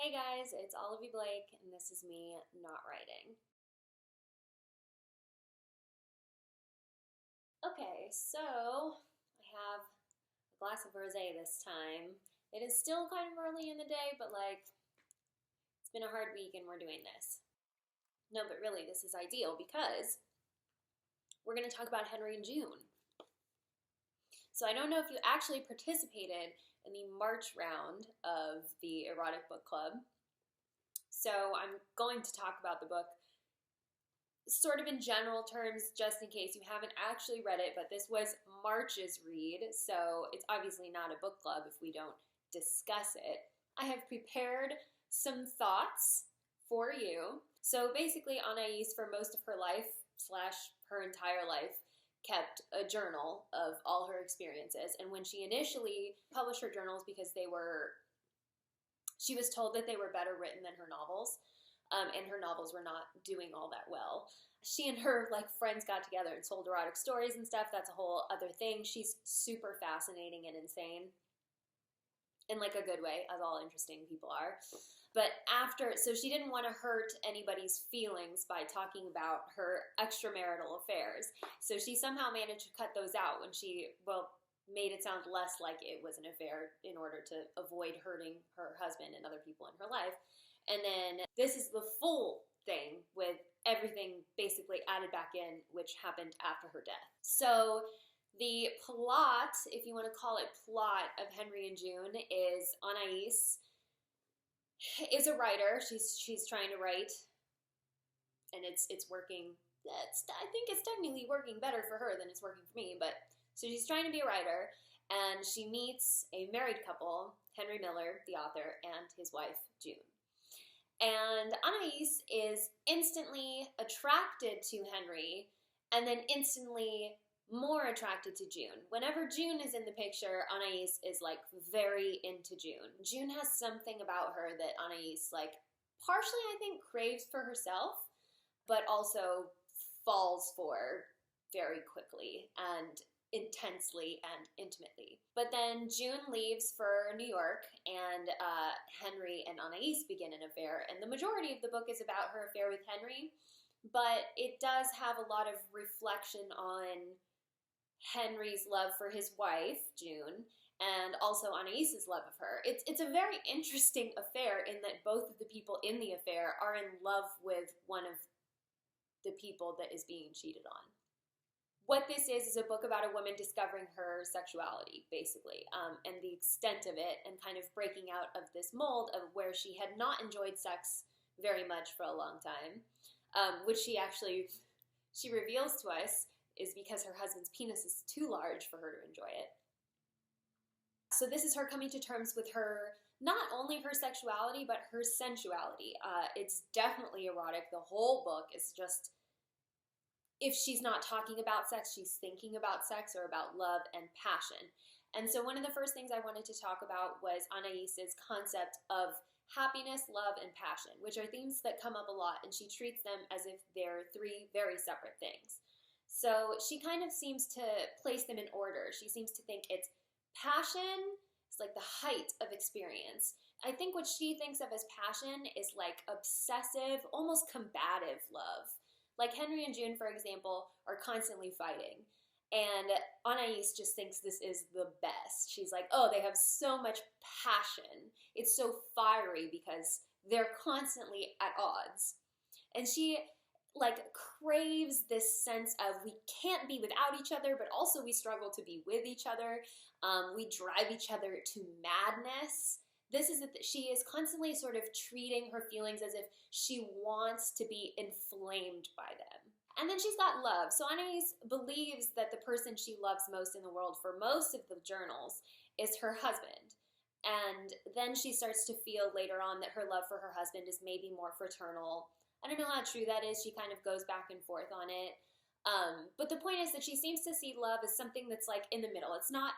Hey guys, it's Olivie Blake, and this is me not writing. Okay, so I have a glass of rosé this time. It is still kind of early in the day, but it's been a hard week and we're doing this. No, but really, this is ideal because we're going to talk about Henry and June. So I don't know if you actually participated in the March round of the Erotic Book Club. So I'm going to talk about the book sort of in general terms, just in case you haven't actually read it, but this was March's read, so it's obviously not a book club if we don't discuss it. I have prepared some thoughts for you. So basically, Anais, for most of her life, / her entire life, kept a journal of all her experiences. And when she initially published her journals, because she was told that they were better written than her novels, and her novels were not doing all that well. She and her friends got together and sold erotic stories and stuff. That's a whole other thing. She's super fascinating and insane in a good way, as all interesting people are. But so she didn't want to hurt anybody's feelings by talking about her extramarital affairs. So she somehow managed to cut those out when she, made it sound less like it was an affair in order to avoid hurting her husband and other people in her life. And then this is the full thing with everything basically added back in, which happened after her death. So the plot, if you want to call it plot, of Henry and June is Anais is a writer. She's trying to write, and it's working. I think it's technically working better for her than it's working for me, but so she's trying to be a writer, and she meets a married couple, Henry Miller, the author, and his wife, June. And Anais is instantly attracted to Henry, and then instantly more attracted to June. Whenever June is in the picture, Anais is very into June. June has something about her that Anais partially, I think, craves for herself, but also falls for very quickly and intensely and intimately. But then June leaves for New York, and Henry and Anais begin an affair, and the majority of the book is about her affair with Henry, but it does have a lot of reflection on Henry's love for his wife, June, and also Anais's love of her. It's a very interesting affair in that both of the people in the affair are in love with one of the people that is being cheated on. What this is a book about a woman discovering her sexuality, basically, and the extent of it, and kind of breaking out of this mold of where she had not enjoyed sex very much for a long time, which she reveals to us is because her husband's penis is too large for her to enjoy it. So this is her coming to terms with not only her sexuality, but her sensuality. It's definitely erotic. The whole book is just, if she's not talking about sex, she's thinking about sex or about love and passion. And so one of the first things I wanted to talk about was Anais's concept of happiness, love, and passion, which are themes that come up a lot, and she treats them as if they're three very separate things. So she kind of seems to place them in order. She seems to think it's passion, it's the height of experience. I think what she thinks of as passion is obsessive, almost combative love. Henry and June, for example, are constantly fighting. And Anais just thinks this is the best. She's oh, they have so much passion. It's so fiery because they're constantly at odds. And she craves this sense of we can't be without each other, but also we struggle to be with each other. We drive each other to madness. She is constantly sort of treating her feelings as if she wants to be inflamed by them. And then she's got love. So Anais believes that the person she loves most in the world for most of the journals is her husband. And then she starts to feel later on that her love for her husband is maybe more fraternal. I don't know how true that is. She kind of goes back and forth on it. But the point is that she seems to see love as something that's in the middle. It's not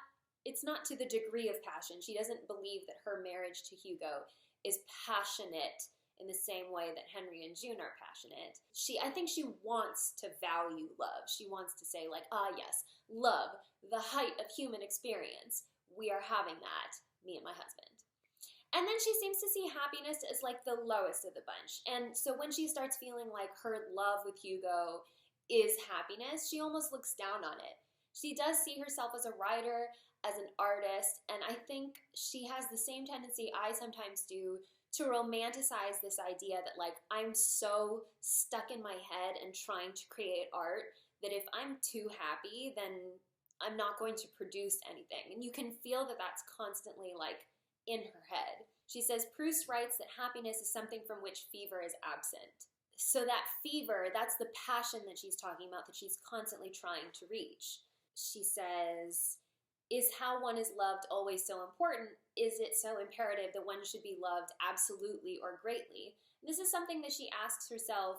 to the degree of passion. She doesn't believe that her marriage to Hugo is passionate in the same way that Henry and June are passionate. I think she wants to value love. She wants to say yes, love, the height of human experience. We are having that, me and my husband. And then she seems to see happiness as like the lowest of the bunch. And so when she starts feeling like her love with Hugo is happiness, she almost looks down on it. She does see herself as a writer, as an artist, and I think she has the same tendency I sometimes do to romanticize this idea that like I'm so stuck in my head and trying to create art that if I'm too happy, then I'm not going to produce anything. And you can feel that that's constantly like in her head. She says, Proust writes that happiness is something from which fever is absent. So that fever, that's the passion that she's talking about, that she's constantly trying to reach. She says, is how one is loved always so important? Is it so imperative that one should be loved absolutely or greatly? This is something that she asks herself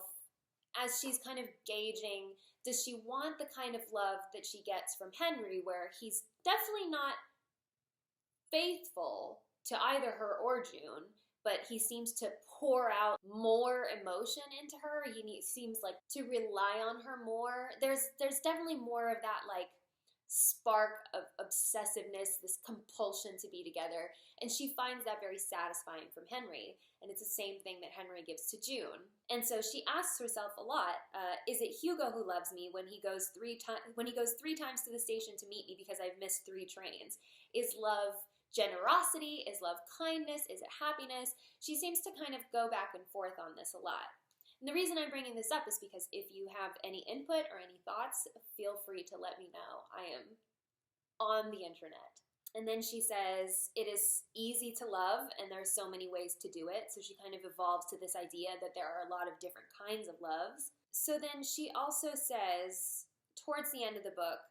as she's kind of gauging, does she want the kind of love that she gets from Henry, where he's definitely not faithful to either her or June, but he seems to pour out more emotion into her. He seems like to rely on her more. There's definitely more of that like spark of obsessiveness, this compulsion to be together, and she finds that very satisfying from Henry, and it's the same thing that Henry gives to June. And so she asks herself a lot, is it Hugo who loves me when he goes three times to the station to meet me because I've missed 3 trains? Is love generosity? Is love kindness? Is it happiness? She seems to kind of go back and forth on this a lot. And the reason I'm bringing this up is because if you have any input or any thoughts, feel free to let me know. I am on the internet. And then she says, it is easy to love, and there's so many ways to do it. So she kind of evolves to this idea that there are a lot of different kinds of loves. So then she also says, towards the end of the book,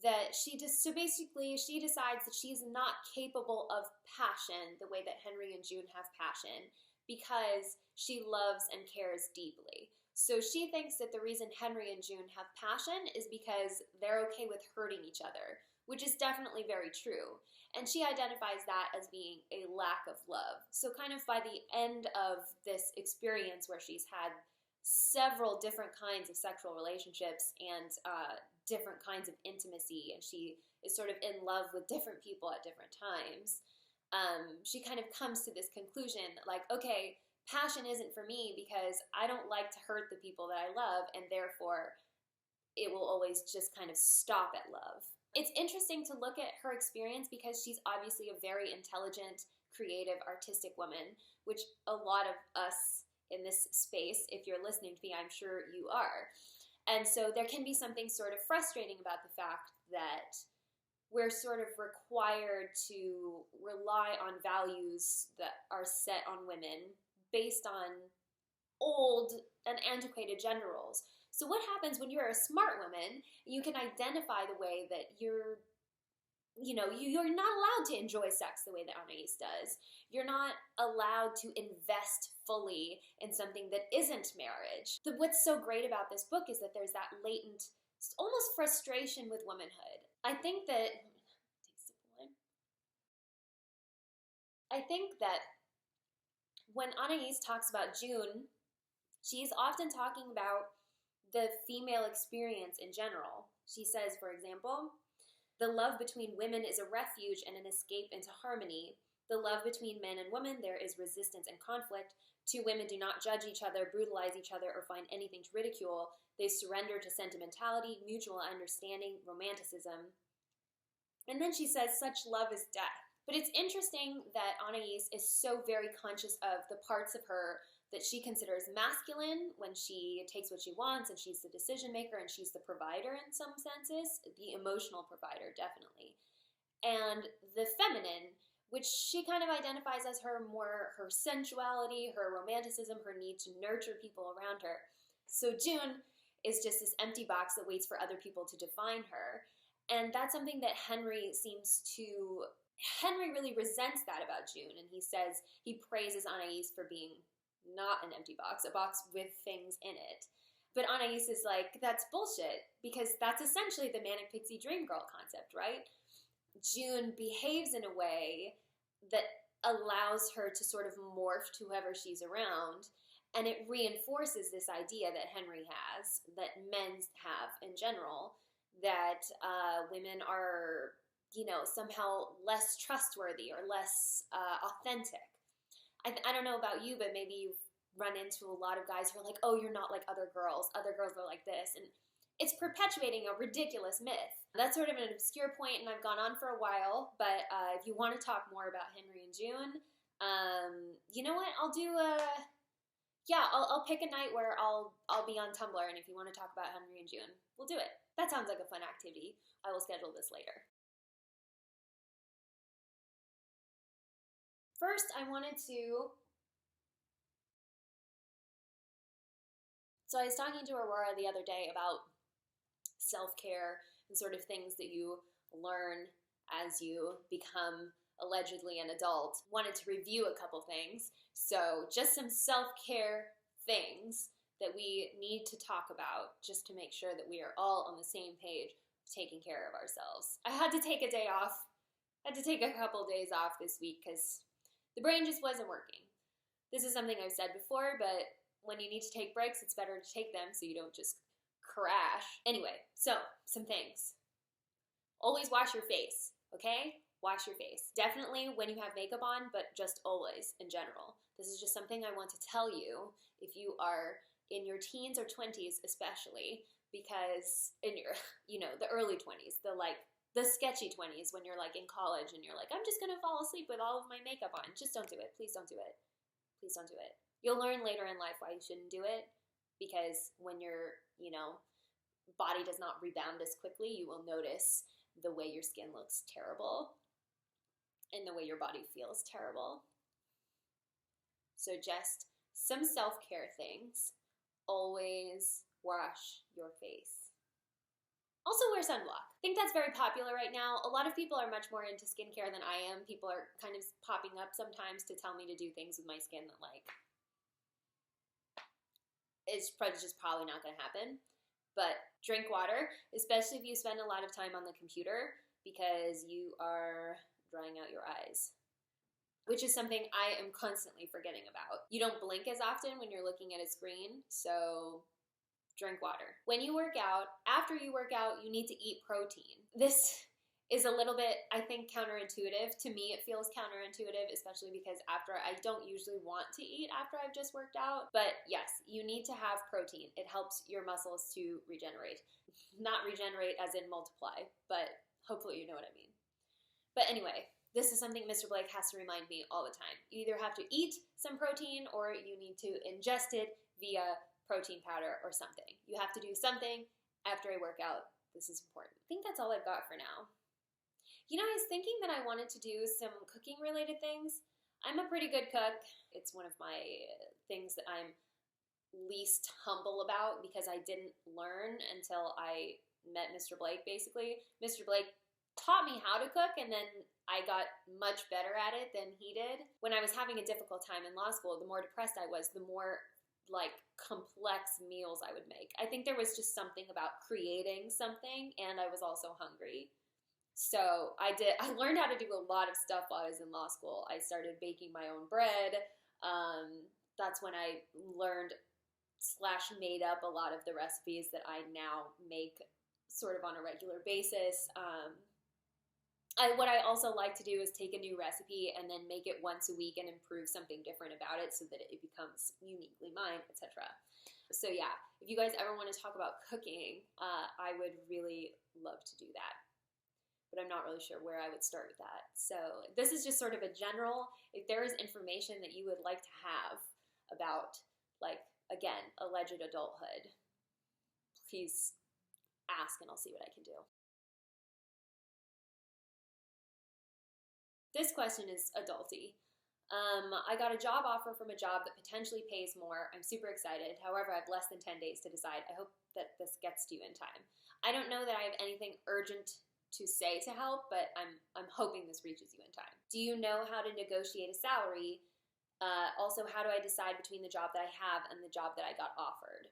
that she decides that she's not capable of passion the way that Henry and June have passion, because she loves and cares deeply. So she thinks that the reason Henry and June have passion is because they're okay with hurting each other, which is definitely very true. And she identifies that as being a lack of love. So kind of by the end of this experience where she's had several different kinds of sexual relationships and different kinds of intimacy, and she is sort of in love with different people at different times, she kind of comes to this conclusion that like, okay, passion isn't for me because I don't like to hurt the people that I love, and therefore it will always just kind of stop at love. It's interesting to look at her experience because she's obviously a very intelligent, creative, artistic woman, which a lot of us in this space, if you're listening to me, I'm sure you are. And so there can be something sort of frustrating about the fact that we're sort of required to rely on values that are set on women based on old and antiquated gender roles. So what happens when you're a smart woman? You can identify the way that you're not allowed to enjoy sex the way that Anais does. You're not allowed to invest fully in something that isn't marriage. What's so great about this book is that there's that latent, almost frustration with womanhood. I think that when Anais talks about June, she's often talking about the female experience in general. She says, for example, the love between women is a refuge and an escape into harmony. The love between men and women, there is resistance and conflict. 2 women do not judge each other, brutalize each other, or find anything to ridicule. They surrender to sentimentality, mutual understanding, romanticism. And then she says, such love is death. But it's interesting that Anais is so very conscious of the parts of her that she considers masculine when she takes what she wants and she's the decision maker and she's the provider in some senses, the emotional provider, definitely. And the feminine, which she kind of identifies as her sensuality, her romanticism, her need to nurture people around her. So June is just this empty box that waits for other people to define her. And that's something that Henry really resents that about June, and he praises Anais for being not an empty box, a box with things in it. But Anais is like, that's bullshit, because that's essentially the Manic Pixie Dream Girl concept, right? June behaves in a way that allows her to sort of morph to whoever she's around, and it reinforces this idea that Henry has, that men have in general, that women are, somehow less trustworthy or less authentic. I don't know about you, but maybe you've run into a lot of guys who are like, oh, you're not like other girls are like this, and it's perpetuating a ridiculous myth. That's sort of an obscure point, and I've gone on for a while, but if you want to talk more about Henry and June, you know what, I'll do I'll pick a night where I'll be on Tumblr, and if you want to talk about Henry and June, we'll do it. That sounds like a fun activity. I will schedule this later. First, I wanted to... So I was talking to Aurora the other day about self-care and sort of things that you learn as you become allegedly an adult. Wanted to review a couple things. So just some self-care things that we need to talk about just to make sure that we are all on the same page taking care of ourselves. I had to take a day off. I had to take a couple days off this week because the brain just wasn't working. This is something I've said before, but when you need to take breaks, it's better to take them so you don't just crash. Anyway, so some things. Always wash your face, okay? Wash your face. Definitely when you have makeup on, but just always in general. This is just something I want to tell you if you are in your teens or 20s especially, because in your, the early 20s, the sketchy 20s when you're like in college and you're like, I'm just gonna fall asleep with all of my makeup on. Just don't do it. Please don't do it. Please don't do it. You'll learn later in life why you shouldn't do it, because when your, body does not rebound as quickly, you will notice the way your skin looks terrible and the way your body feels terrible. So just some self-care things. Always wash your face. Also wear sunblock. I think that's very popular right now. A lot of people are much more into skincare than I am. People are kind of popping up sometimes to tell me to do things with my skin that it's just probably not going to happen. But drink water, especially if you spend a lot of time on the computer, because you are drying out your eyes, which is something I am constantly forgetting about. You don't blink as often when you're looking at a screen, so drink water. When you work out, after you work out, you need to eat protein. This is a little bit, I think, counterintuitive. To me, it feels counterintuitive, especially because I don't usually want to eat after I've just worked out. But yes, you need to have protein. It helps your muscles to regenerate. Not regenerate as in multiply, but hopefully you know what I mean. But anyway, this is something Mr. Blake has to remind me all the time. You either have to eat some protein or you need to ingest it via protein powder or something. You have to do something after I work out. This is important. I think that's all I've got for now. I was thinking that I wanted to do some cooking related things. I'm a pretty good cook. It's one of my things that I'm least humble about because I didn't learn until I met Mr. Blake, basically. Mr. Blake taught me how to cook, and then I got much better at it than he did. When I was having a difficult time in law school, the more depressed I was, the more complex meals I would make. I think there was just something about creating something, and I was also hungry. So I learned how to do a lot of stuff while I was in law school. I started baking my own bread. That's when I learned / made up a lot of the recipes that I now make sort of on a regular basis. What I also like to do is take a new recipe and then make it once a week and improve something different about it so that it becomes uniquely mine, etc. So yeah, if you guys ever want to talk about cooking, I would really love to do that. But I'm not really sure where I would start with that. So this is just sort of a general, if there is information that you would like to have about, again, alleged adulthood, please ask and I'll see what I can do. This question is adulty. I got a job offer from a job that potentially pays more. I'm super excited. However, I have less than 10 days to decide. I hope that this gets to you in time. I don't know that I have anything urgent to say to help, but I'm hoping this reaches you in time. Do you know how to negotiate a salary? Also, how do I decide between the job that I have and the job that I got offered?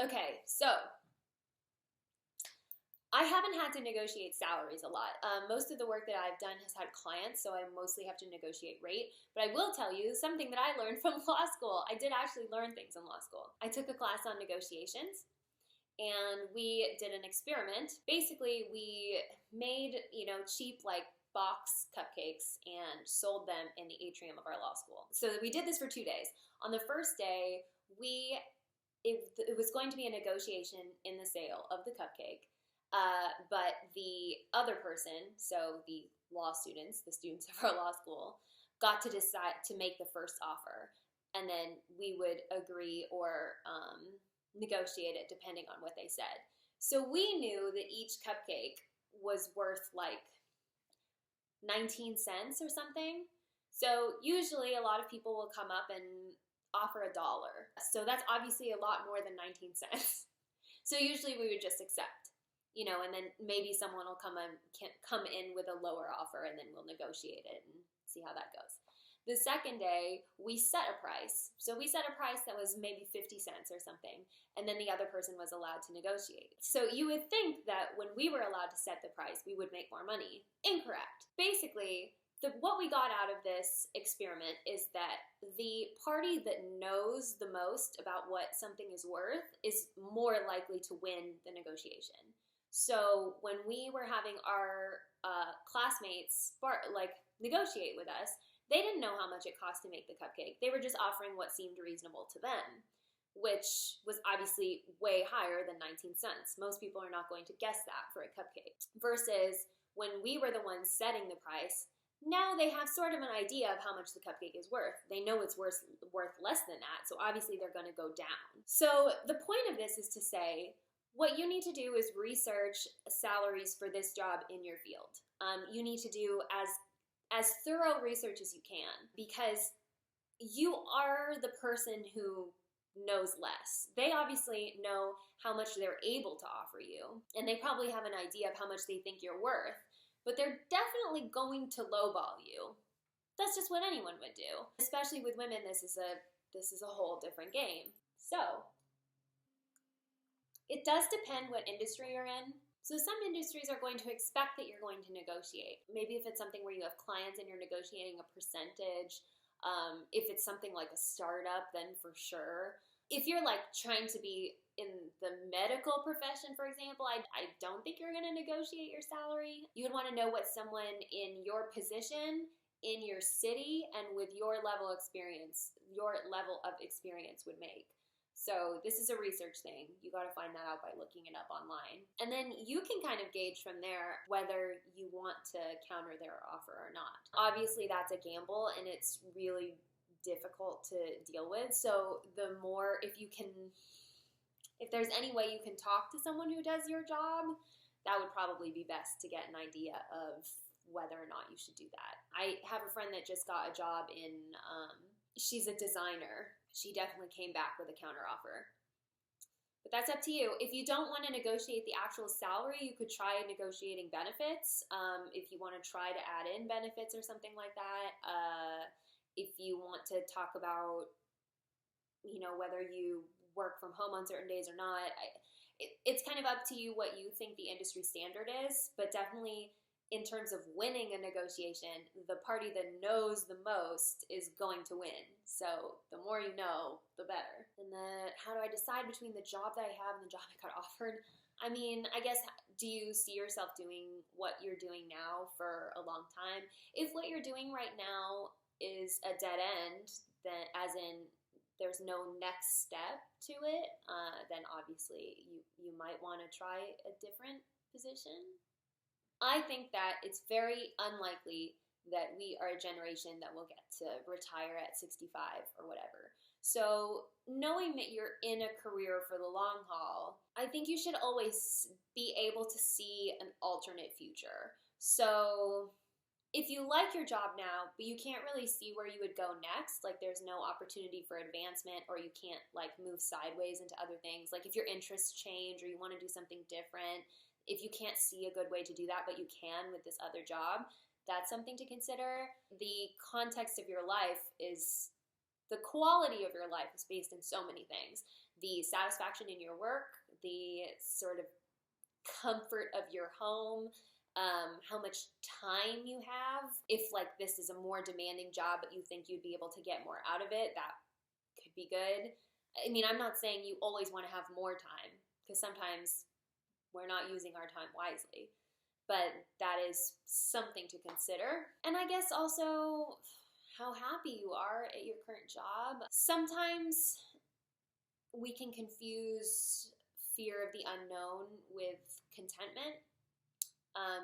Okay, so I haven't had to negotiate salaries a lot. Most of the work that I've done has had clients, so I mostly have to negotiate rate. But I will tell you something that I learned from law school. I did actually learn things in law school. I took a class on negotiations, and we did an experiment. Basically, we made, cheap, box cupcakes and sold them in the atrium of our law school. So we did this for 2 days. On the first day, it was going to be a negotiation in the sale of the cupcake, but the other person, so the law students, the students of our law school, got to decide to make the first offer, and then we would agree or negotiate it depending on what they said. So we knew that each cupcake was worth like 19 cents or something. So usually a lot of people will come up and offer $1. So that's obviously a lot more than 19 cents. So usually we would just accept, you know, and then maybe someone will come in with a lower offer, and then we'll negotiate it and see how that goes. The second day, we set a price. So we set a price that was maybe 50 cents or something, and then the other person was allowed to negotiate. So you would think that when we were allowed to set the price, we would make more money. Incorrect. Basically, what we got out of this experiment is that the party that knows the most about what something is worth is more likely to win the negotiation. So when we were having our classmates negotiate with us, they didn't know how much it cost to make the cupcake. They were just offering what seemed reasonable to them, which was obviously way higher than 19 cents. Most people are not going to guess that for a cupcake. Versus when we were the ones setting the price, now they have sort of an idea of how much the cupcake is worth. They know it's worth less than that, so obviously they're going to go down. So the point of this is to say, what you need to do is research salaries for this job in your field. You need to do as thorough research as you can, because you are the person who knows less. They obviously know how much they're able to offer you, and they probably have an idea of how much they think you're worth, but they're definitely going to lowball you. That's just what anyone would do. Especially with women, this is a whole different game. So, it does depend what industry you're in. So some industries are going to expect that you're going to negotiate. Maybe if it's something where you have clients and you're negotiating a percentage. If it's something like a startup, then for sure. If you're like trying to be in the medical profession, for example, I don't think you're going to negotiate your salary. You would want to know what someone in your position, in your city, and with your level of experience would make. So this is a research thing. You got to find that out by looking it up online. And then you can kind of gauge from there whether you want to counter their offer or not. Obviously, that's a gamble, and it's really difficult to deal with. So the more, if there's any way you can talk to someone who does your job, that would probably be best to get an idea of whether or not you should do that. I have a friend that just got a job in, she's a designer. She definitely came back with a counteroffer. But that's up to you. If you don't want to negotiate the actual salary, you could try negotiating benefits. If you want to try to add in benefits or something like that. If you want to talk about, whether you work from home on certain days or not, it's kind of up to you what you think the industry standard is. But definitely, in terms of winning a negotiation, the party that knows the most is going to win. So the more you know, the better. And how do I decide between the job that I have and the job I got offered? I mean, I guess, do you see yourself doing what you're doing now for a long time? If what you're doing right now is a dead end, then as in there's no next step to it, then obviously you might want to try a different position. I think that it's very unlikely that we are a generation that will get to retire at 65 or whatever. So knowing that you're in a career for the long haul, I think you should always be able to see an alternate future. So if you like your job now, but you can't really see where you would go next, like there's no opportunity for advancement, or you can't like move sideways into other things, like if your interests change or you want to do something different, if you can't see a good way to do that, but you can with this other job, that's something to consider. The context of your life is, the quality of your life is based in so many things. The satisfaction in your work, the sort of comfort of your home, how much time you have. If like this is a more demanding job, but you think you'd be able to get more out of it, that could be good. I mean, I'm not saying you always want to have more time, because sometimes we're not using our time wisely. but that is something to consider. And I guess also how happy you are at your current job. Sometimes we can confuse fear of the unknown with contentment.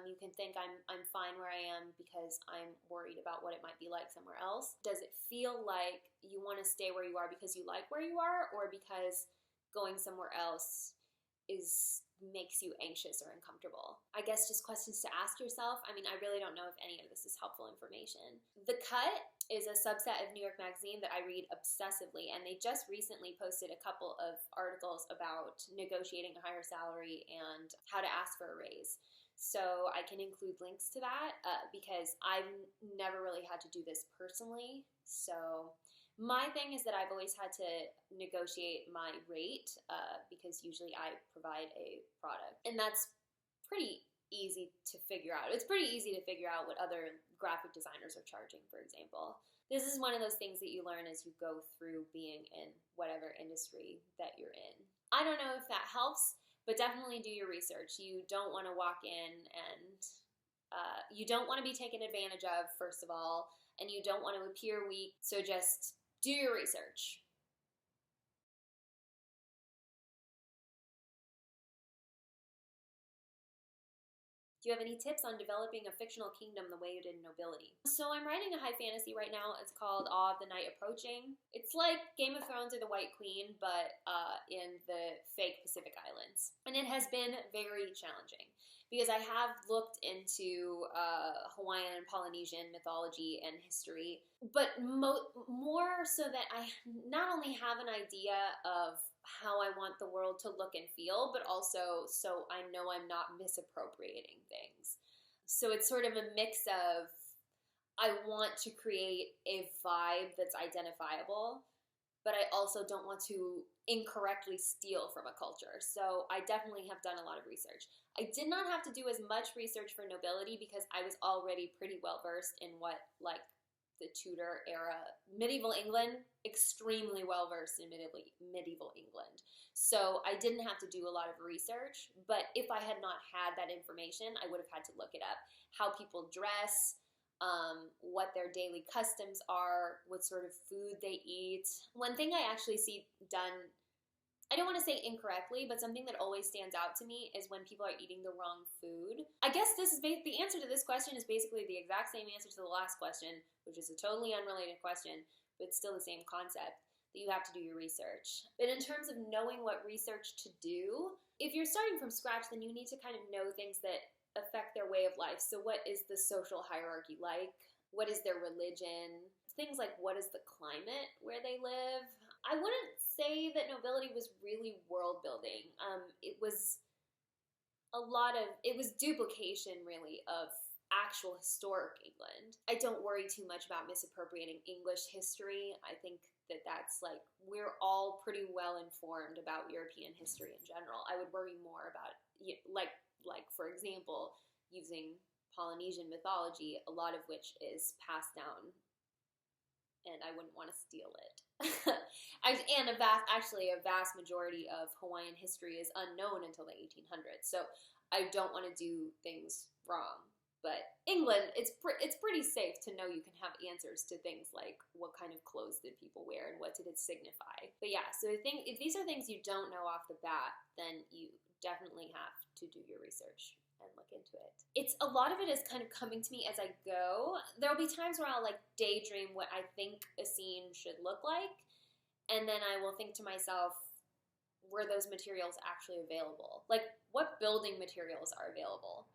You can think I'm fine where I am because I'm worried about what it might be like somewhere else. Does it feel like you want to stay where you are because you like where you are, or because going somewhere else makes you anxious or uncomfortable? I guess just questions to ask yourself. I mean, I really don't know if any of this is helpful information. The Cut is a subset of New York Magazine that I read obsessively, and they just recently posted a couple of articles about negotiating a higher salary and how to ask for a raise. So I can include links to that because I've never really had to do this personally. So my thing is that I've always had to negotiate my rate because usually I provide a product. And that's pretty easy to figure out. It's pretty easy to figure out what other graphic designers are charging, for example. This is one of those things that you learn as you go through being in whatever industry that you're in. I don't know if that helps, but definitely do your research. You don't want to walk in and you don't want to be taken advantage of, first of all, and you don't want to appear weak, so just do your research. Do you have any tips on developing a fictional kingdom the way you did in Nobility? So I'm writing a high fantasy right now. It's called Awe of the Night Approaching. It's like Game of Thrones or The White Queen, but in the fake Pacific Islands. And it has been very challenging because I have looked into Hawaiian and Polynesian mythology and history, but more so that I not only have an idea of how I want the world to look and feel, but also so I know I'm not misappropriating things. So it's sort of a mix of, I want to create a vibe that's identifiable, but I also don't want to incorrectly steal from a culture. So I definitely have done a lot of research. I did not have to do as much research for Nobility because I was already pretty well versed in what, like, the Tudor era, medieval England, extremely well versed in medieval England. So I didn't have to do a lot of research, but if I had not had that information, I would have had to look it up. How people dress, what their daily customs are, what sort of food they eat. One thing I actually see done, I don't want to say incorrectly, but something that always stands out to me is when people are eating the wrong food. I guess this is the answer to this question is basically the exact same answer to the last question, which is a totally unrelated question, but still the same concept, that you have to do your research. But in terms of knowing what research to do, if you're starting from scratch, then you need to kind of know things that affect their way of life. So what is the social hierarchy like? What is their religion? Things like, what is the climate where they live? I wouldn't say that Nobility was really world building. It was duplication, really, of actual historic England. I don't worry too much about misappropriating English history. I think that that's like, we're all pretty well informed about European history in general. I would worry more about, like for example, using Polynesian mythology, a lot of which is passed down, and I wouldn't want to steal it. And a vast majority of Hawaiian history is unknown until the 1800s. So I don't want to do things wrong. But England, it's pretty safe to know you can have answers to things like, what kind of clothes did people wear and what did it signify? But yeah, so I think if these are things you don't know off the bat, then you definitely have to do your research and look into it. A lot of it is kind of coming to me as I go. There'll be times where I'll like daydream what I think a scene should look like, and then I will think to myself, were those materials actually available? Like, what building materials are available?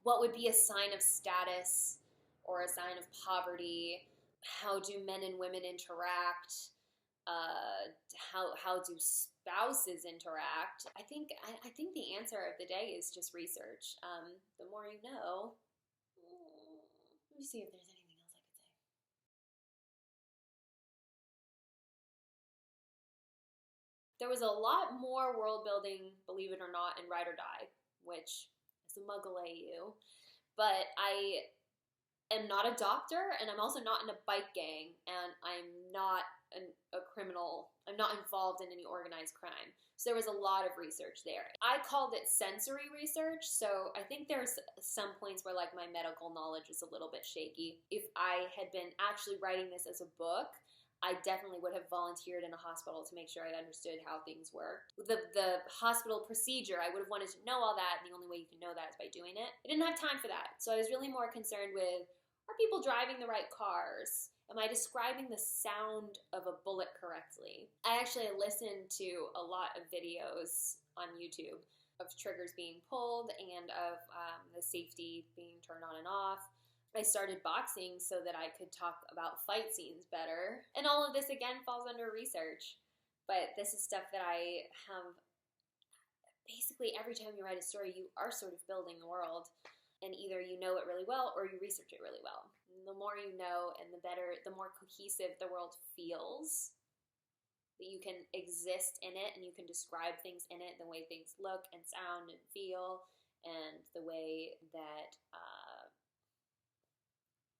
What would be a sign of status or a sign of poverty? How do men and women interact? How do spouses interact? I think the answer of the day is just research. The more you know. Let me see if there's anything else I could say. There was a lot more world building, believe it or not, in Ride or Die, which is a Muggle AU. But I am not a doctor, and I'm also not in a bike gang, and I'm not a criminal, I'm not involved in any organized crime. So there was a lot of research there. I called it sensory research, so I think there's some points where like my medical knowledge is a little bit shaky. If I had been actually writing this as a book, I definitely would have volunteered in a hospital to make sure I understood how things worked. The hospital procedure, I would have wanted to know all that, and the only way you can know that is by doing it. I didn't have time for that, so I was really more concerned with, are people driving the right cars? Am I describing the sound of a bullet correctly? I actually listened to a lot of videos on YouTube of triggers being pulled and of the safety being turned on and off. I started boxing so that I could talk about fight scenes better. And all of this, again, falls under research. But this is stuff that I have, basically every time you write a story, you are sort of building the world. And either you know it really well or you research it really well. And the more you know and the better, the more cohesive the world feels, that you can exist in it and you can describe things in it, the way things look and sound and feel, and the way that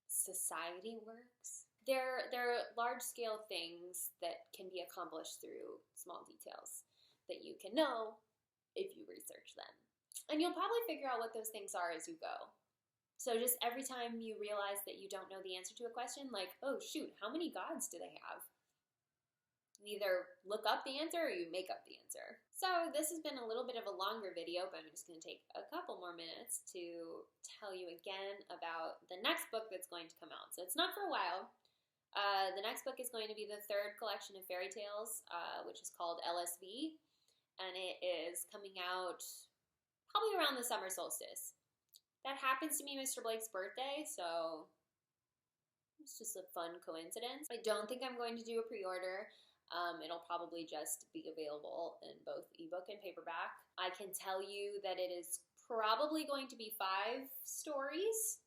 society works. There are large-scale things that can be accomplished through small details that you can know if you research them. And you'll probably figure out what those things are as you go. So just every time you realize that you don't know the answer to a question, like, oh shoot, how many gods do they have? You either look up the answer or you make up the answer. So this has been a little bit of a longer video, but I'm just going to take a couple more minutes to tell you again about the next book that's going to come out. So it's not for a while. The next book is going to be the third collection of fairy tales, which is called LSV, and it is coming out probably around the summer solstice. That happens to be Mr. Blake's birthday, so it's just a fun coincidence. I don't think I'm going to do a pre-order. It'll probably just be available in both ebook and paperback. I can tell you that it is probably going to be 5 stories.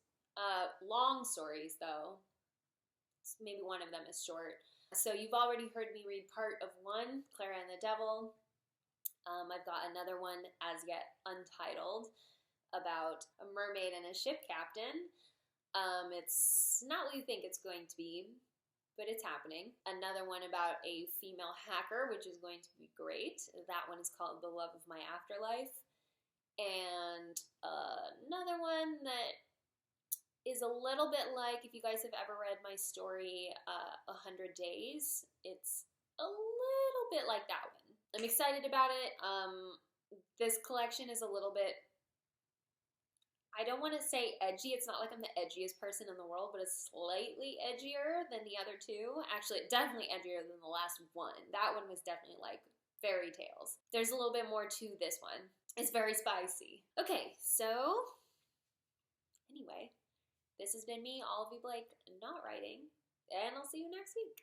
Long stories, though. Maybe one of them is short. So you've already heard me read part of one, Clara and the Devil. I've got another one, as yet untitled, about a mermaid and a ship captain. It's not what you think it's going to be, but it's happening. Another one about a female hacker, which is going to be great. That one is called The Love of My Afterlife. And another one that is a little bit like, if you guys have ever read my story, 100 Days, it's a little bit like that one. I'm excited about it. This collection is a little bit, I don't want to say edgy. It's not like I'm the edgiest person in the world, but it's slightly edgier than the other two. Actually, definitely edgier than the last one. That one was definitely like fairy tales. There's a little bit more to this one. It's very spicy. Okay, so anyway, this has been me, Olivie Blake, not writing, and I'll see you next week.